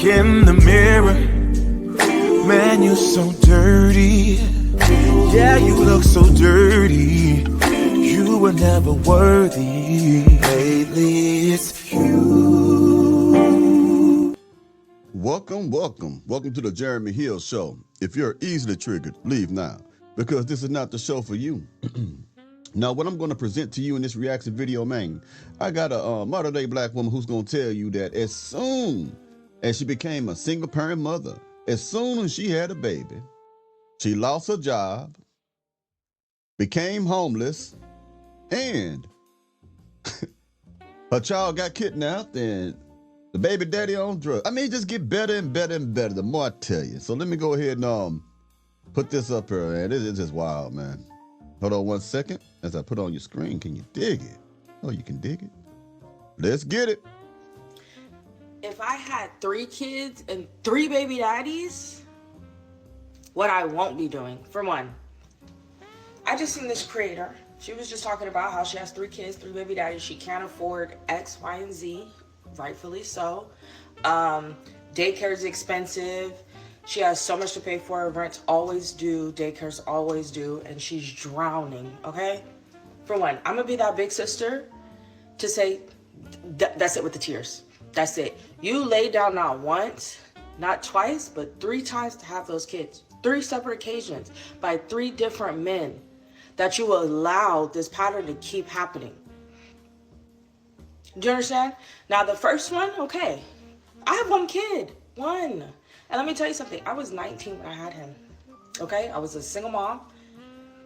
in the mirror, man, you're so dirty. Yeah, you look so dirty. You were never worthy. Lately, it's you. Welcome to the Jeremy Hill Show. If you're easily triggered, leave now, because this is not the show for you. Now, what I'm going to present to you in this reaction video, man, I got a modern-day black woman who's going to tell you that as soon as she became a single-parent mother, as soon as she had a baby, she lost her job, became homeless, and her child got kidnapped, and the baby daddy on drugs. I mean, just get better and better and better the more I tell you. So let me go ahead and put this up here, man. This is just wild, man. Hold on 1 second. As I put on your screen, can you dig it? Oh, you can dig it. Let's get it. If I had 3 kids and 3 baby daddies, what I won't be doing, for one, I just seen this creator. She was just talking about how she has 3 kids, 3 baby daddies. She can't afford X, Y, and Z. Rightfully so. Daycare is expensive. She has so much to pay for. Rent's always due. Daycare's always due. And she's drowning, okay? For one, I'm going to be that big sister to say, that's it with the tears. That's it. You lay down not once, not twice, but 3 times to have those kids. 3 separate occasions by 3 different men that you will allow this pattern to keep happening. Do you understand? Now, the first one, okay. I have 1 kid. 1. And let me tell you something. I was 19 when I had him. Okay? I was a single mom.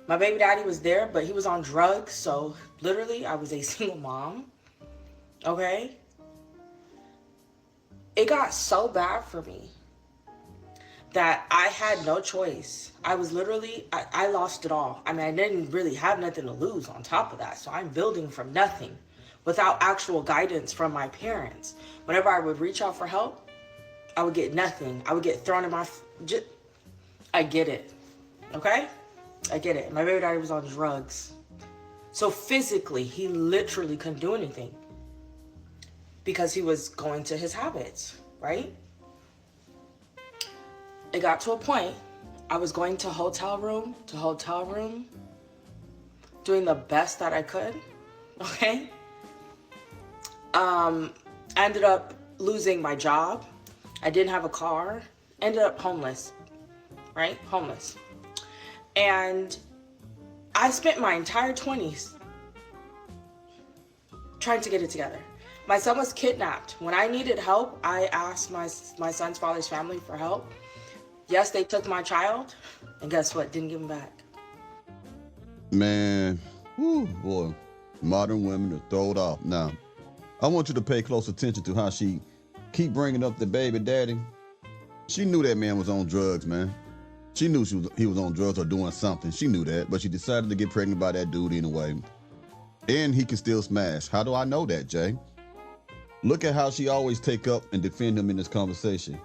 My baby daddy was there, but he was on drugs. So, literally, I was a single mom. Okay? It got so bad for me that I had no choice. I was literally, I lost it all. I mean, I didn't really have nothing to lose on top of that. So, I'm building from nothing, without actual guidance from my parents. Whenever I would reach out for help, I would get nothing. I would get thrown in my... I get it. Okay? I get it. My baby daddy was on drugs. So physically, he literally couldn't do anything because he was going to his habits, right? It got to a point, I was going to hotel room, doing the best that I could, okay? I ended up losing my job. I didn't have a car. Ended up homeless, right? Homeless. And I spent my entire 20s trying to get it together. My son was kidnapped. When I needed help, I asked my son's father's family for help. Yes, they took my child, and guess what? Didn't give him back. Man, whew, boy, modern women are thrown off. Now, I want you to pay close attention to how she keep bringing up the baby daddy. She knew that man was on drugs, man. She knew he was on drugs or doing something. She knew that, but she decided to get pregnant by that dude anyway. And he can still smash. How do I know that, Jay? Look at how she always take up and defend him in this conversation.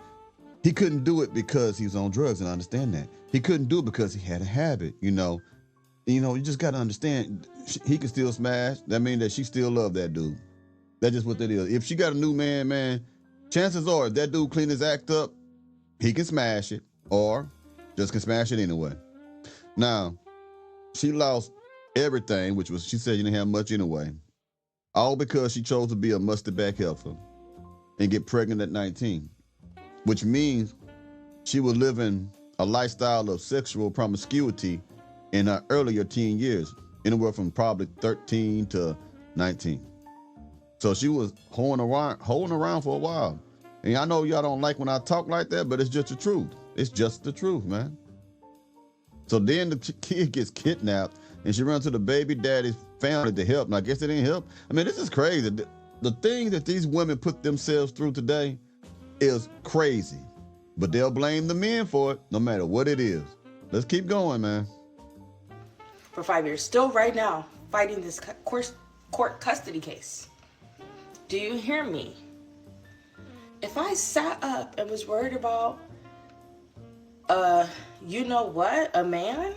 He couldn't do it because he was on drugs, and I understand that. He couldn't do it because he had a habit, you know. You just got to understand, he can still smash. That means that she still love that dude. That's just what that is. If she got a new man, chances are if that dude clean his act up, he can smash it or just can smash it anyway. Now, she lost everything, which was, she said you didn't have much anyway, all because she chose to be a mustard back helper and get pregnant at 19, which means she was living a lifestyle of sexual promiscuity in her earlier teen years, anywhere from probably 13 to 19. So she was holding around for a while. And I know y'all don't like when I talk like that, but it's just the truth. It's just the truth, man. So then the kid gets kidnapped and she runs to the baby daddy's family to help. And I guess it didn't help. I mean, this is crazy. The thing that these women put themselves through today is crazy. But they'll blame the men for it, no matter what it is. Let's keep going, man. For 5 years, still right now, fighting this court custody case. Do you hear me? If I sat up and was worried about, you know what, a man?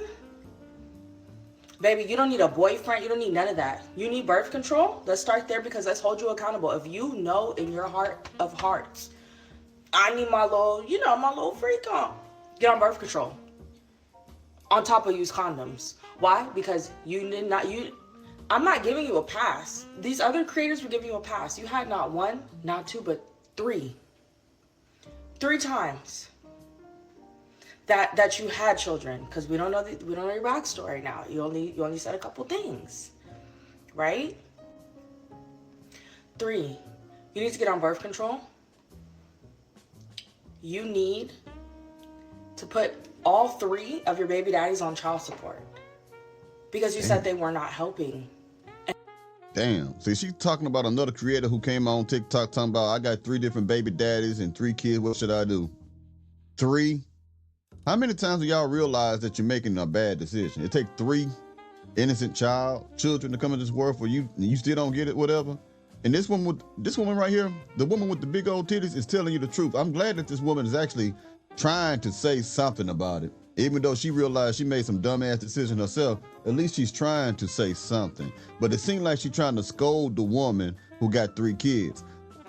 Baby, you don't need a boyfriend. You don't need none of that. You need birth control? Let's start there, because let's hold you accountable. If you know in your heart of hearts I need my little, my little freak on. Get on birth control. On top of use condoms. Why? Because I'm not giving you a pass. These other creators were giving you a pass. You had not one, not two, but three. 3 times that you had children, because we don't know your backstory now. You only said a couple things, right? 3, you need to get on birth control. You need to put all 3 of your baby daddies on child support because you said they were not helping. Damn. See, she's talking about another creator who came on TikTok talking about, I got 3 different baby daddies and 3 kids. What should I do? 3? How many times do y'all realize that you're making a bad decision? It takes 3 innocent children to come into this world for you, and you still don't get it, whatever. And this woman right here, the woman with the big old titties, is telling you the truth. I'm glad that this woman is actually trying to say something about it. Even though she realized she made some dumbass decision herself, at least she's trying to say something. But it seems like she's trying to scold the woman who got 3 kids.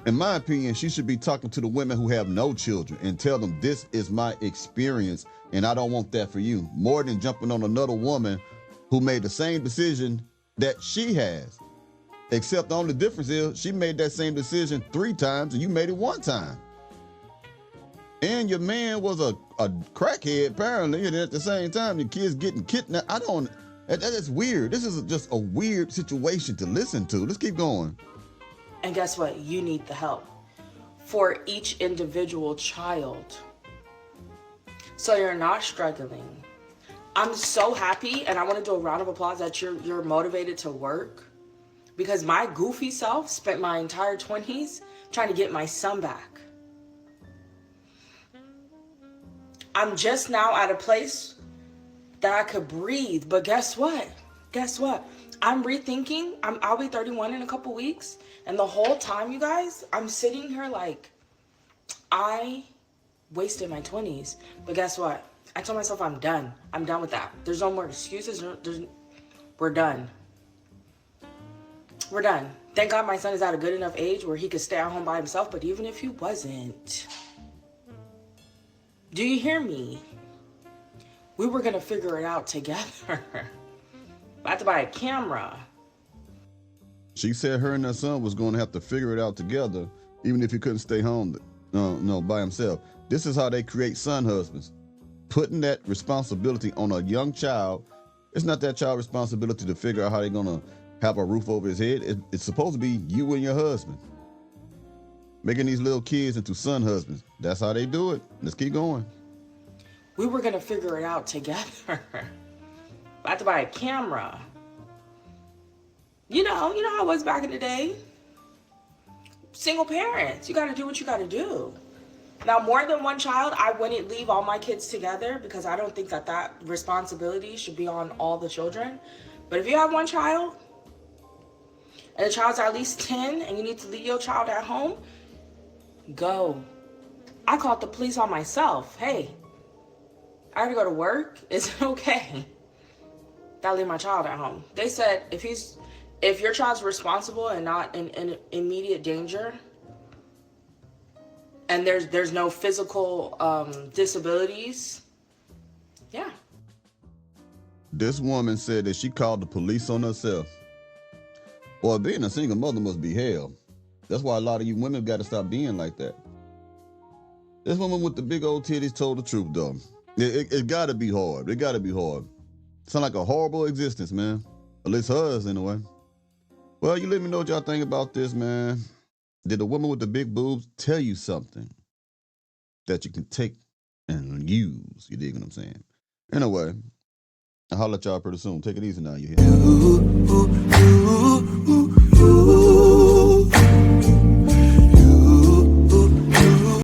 In my opinion, she should be talking to the women who have no children and tell them, this is my experience and I don't want that for you. More than jumping on another woman who made the same decision that she has. Except the only difference is she made that same decision 3 times and you made it 1 time. And your man was a crackhead, apparently, and at the same time, your kids getting kidnapped. That is weird. This is just a weird situation to listen to. Let's keep going. And guess what? You need the help for each individual child. So you're not struggling. I'm so happy, and I want to do a round of applause that you're motivated to work, because my goofy self spent my entire 20s trying to get my son back. I'm just now at a place that I could breathe, but guess what? I'm rethinking. I'll be 31 in a couple weeks, and the whole time, you guys, I'm sitting here like, I wasted my 20s. But guess what? I told myself I'm done. I'm done with that. There's no more excuses. We're done. We're done. Thank God my son is at a good enough age where he could stay at home by himself, but even if he wasn't, do you hear me? We were gonna figure it out together. I had to buy a camera. She said her and her son was going to have to figure it out together, even if he couldn't stay home by himself. This is how they create son husbands. Putting that responsibility on a young child. It's not that child's responsibility to figure out how they're going to have a roof over his head. It's supposed to be you and your husband. Making these little kids into son husbands. That's how they do it. Let's keep going. We were going to figure it out together. I had to buy a camera. You know how it was back in the day. Single parents, you got to do what you got to do. Now, more than one child, I wouldn't leave all my kids together because I don't think that responsibility should be on all the children. But if you have one child and the child's at least 10 and you need to leave your child at home, go. I called the police on myself. Hey, I have to go to work. Is it okay that I leave my child at home? They said if your child's responsible and not in immediate danger, and there's no physical disabilities, yeah. This woman said that she called the police on herself. Well, being a single mother must be hell. That's why a lot of you women got to stop being like that. This woman with the big old titties told the truth, though. It got to be hard. It got to be hard. Sound like a horrible existence, man. At least hers, anyway. Well, you let me know what y'all think about this, man. Did the woman with the big boobs tell you something that you can take and use? You dig what I'm saying? Anyway, I'll holler at y'all pretty soon. Take it easy now, you hear?